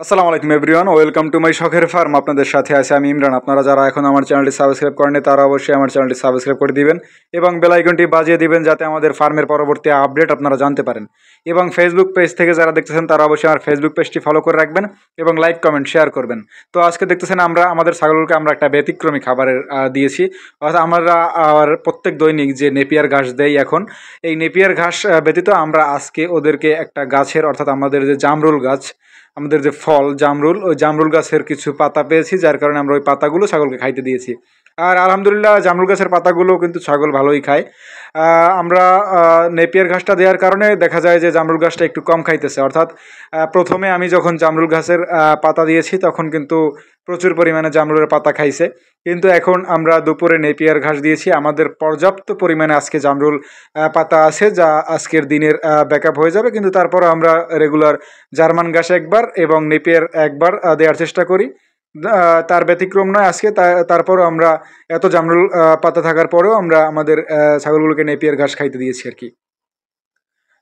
আসসালামু আলাইকুম everyone, welcome to my শখের ফার্ম। আপনাদের সাথে আছে আমি ইমরান। আপনারা যারা এখন আমার চ্যানেলটি সাবস্ক্রাইব করেন তারা অবশ্যই আমার চ্যানেলটি সাবস্ক্রাইব করে দিবেন এবং বেল আইকনটি বাজিয়ে দিবেন যাতে আমাদের ফার্মের পরবর্তী আপডেট আপনারা জানতে পারেন। এবং ফেসবুক পেজ থেকে যারা দেখতেছেন তারা অবশ্যই আমার ফেসবুক পেজটি ফলো করে রাখবেন এবং লাইক কমেন্ট শেয়ার করবেন। তো আজকে দেখতেছেন আমরা আমাদের ছাগলকে আমরা একটা ব্যতিক্রমী খাবারের দিয়েছি। অর্থাৎ আমরা প্রত্যেক দৈনিক যে নেপিয়ার ঘাস দেই এখন, এই নেপিয়ার ঘাস ব্যতীত আমরা আজকে ওদেরকে একটা গাছের অর্থাৎ আমাদের যে জামরুল গাছ, আমাদের যে ফল জামরুল, ওই জামরুল গাছের কিছু পাতা পেয়েছি, যার কারণে আমরা ওই পাতাগুলো ছাগলকে খাইতে দিয়েছি। আর আলহামদুলিল্লাহ জামরুল গাছের পাতাগুলো কিন্তু ছাগল ভালোই খায়। আমরা নেপিয়ার ঘাসটা দেওয়ার কারণে দেখা যায় যে জামরুল গাছটা একটু কম খাইতেছে। অর্থাৎ প্রথমে আমি যখন জামরুল গাছের পাতা দিয়েছি তখন কিন্তু প্রচুর পরিমাণে জামরুলের পাতা খাইছে, কিন্তু এখন আমরা দুপুরে নেপিয়ার ঘাস দিয়েছি। আমাদের পর্যাপ্ত পরিমাণে আজকে জামরুল পাতা আছে, যা আজকের দিনের ব্যাকআপ হয়ে যাবে। কিন্তু তারপরও আমরা রেগুলার জার্মান ঘাস একবার এবং নেপিয়ার একবার দেওয়ার চেষ্টা করি। তার ব্যতিক্রম নয় আজকে। তারপরও আমরা এত জামরুল পাতা থাকার পরেও আমরা আমাদের ছাগলগুলোকে নেপিয়ার ঘাস খাইতে দিয়েছি আর কি।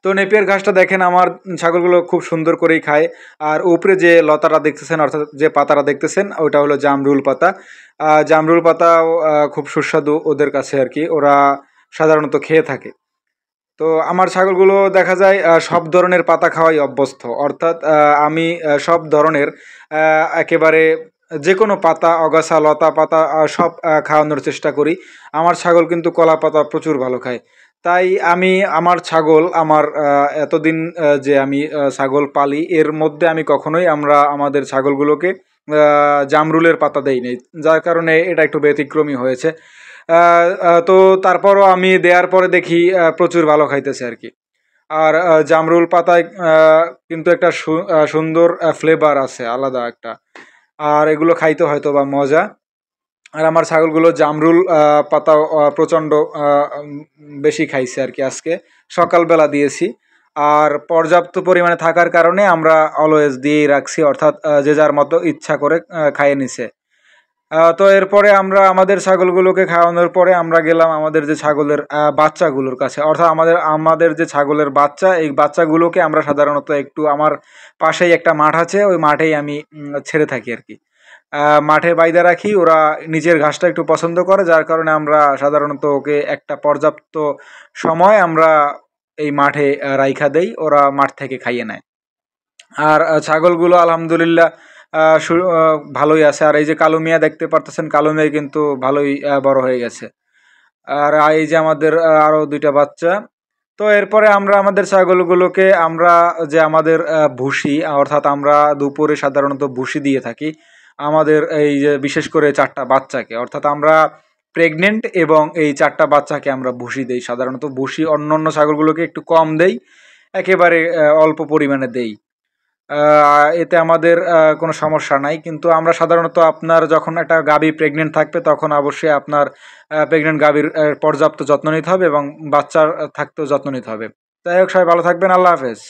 তো নেপিয়ার ঘাসটা দেখেন আমার ছাগলগুলো খুব সুন্দর করেই খায়। আর উপরে যে লতাটা দেখতেছেন অর্থাৎ যে পাতাটা দেখতেছেন ওটা হলো জামরুল পাতা। জামরুল পাতা খুব সুস্বাদু ওদের কাছে আর কি, ওরা সাধারণত খেয়ে থাকে। তো আমার ছাগলগুলো দেখা যায় সব ধরনের পাতা খাওয়াই অভ্যস্ত। অর্থাৎ আমি সব ধরনের একেবারে যে কোনো পাতা, অগাছা, লতা পাতা সব খাওয়ানোর চেষ্টা করি। আমার ছাগল কিন্তু কলা পাতা প্রচুর ভালো খায়। তাই আমি আমার ছাগল আমার এতদিন যে আমি ছাগল পালি এর মধ্যে আমি কখনোই আমাদের ছাগলগুলোকে জামরুলের পাতা দেই নি, যার কারণে এটা একটু ব্যতিক্রমী হয়েছে। তো তারপরও আমি দেওয়ার পরে দেখি প্রচুর ভালো খাইতেছে আর কি। আর জামরুল পাতায় কিন্তু একটা সুন্দর ফ্লেভার আছে, আলাদা একটা। আর এগুলো খাইতে হয়তো বা মজা। আর আমার ছাগলগুলো জামরুল পাতা প্রচণ্ড বেশি খাইছে আর কি আজকে। সকালবেলা দিয়েছি আর পর্যাপ্ত পরিমাণে থাকার কারণে আমরা অলওয়েজ দিয়েই রাখছি, অর্থাৎ যে যার মতো ইচ্ছা করে খাইয়ে নিছে। তো এরপরে আমরা আমাদের ছাগলগুলোকে খাওয়ানোর পরে আমরা গেলাম আমাদের যে ছাগলের বাচ্চাগুলোর কাছে। অর্থাৎ আমাদের যে ছাগলের বাচ্চা, এই বাচ্চাগুলোকে আমরা সাধারণত একটু আমার পাশেই একটা মাঠ আছে, ওই মাঠেই আমি ছেড়ে থাকি আর কি। মাঠে বাইদা রাখি, ওরা নিচের ঘাসটা একটু পছন্দ করে, যার কারণে আমরা সাধারণত ওকে একটা পর্যাপ্ত সময় আমরা এই মাঠে রাইখা দেই, ওরা মাঠ থেকে খাইয়ে নেয়। আর ছাগলগুলো আলহামদুলিল্লাহ ভালোই আছে। আর এই যে কালো মিয়া দেখতে পারতেছেন, কালো মিয়া কিন্তু ভালোই বড় হয়ে গেছে। আর এই যে আমাদের আরো দুইটা বাচ্চা। তো এরপরে আমরা আমাদের ছাগলগুলোকে আমরা যে আমাদের ভুসি, অর্থাৎ আমরা দুপুরে সাধারণত ভুসি দিয়ে থাকি আমাদের এই যে বিশেষ করে 4টা বাচ্চাকে। অর্থাৎ আমরা প্রেগনেন্ট এবং এই 4টা বাচ্চাকে আমরা ভুসি দেই। সাধারণত ভুসি অন্য ছাগলগুলোকে একটু কম দেই, একেবারে অল্প পরিমাণে দেই। এতে আমাদের কোনো সমস্যা নাই। কিন্তু আমরা সাধারণত আপনার যখন একটা গাভী প্রেগনেন্ট থাকবে তখন অবশ্যই আপনার প্রেগনেন্ট গাভীর পর্যাপ্ত যত্ন নিতে হবে এবং বাচ্চার থাকতেও যত্ন নিতে হবে। যাই হোক, সবাই ভালো থাকবেন। আল্লাহ হাফেজ।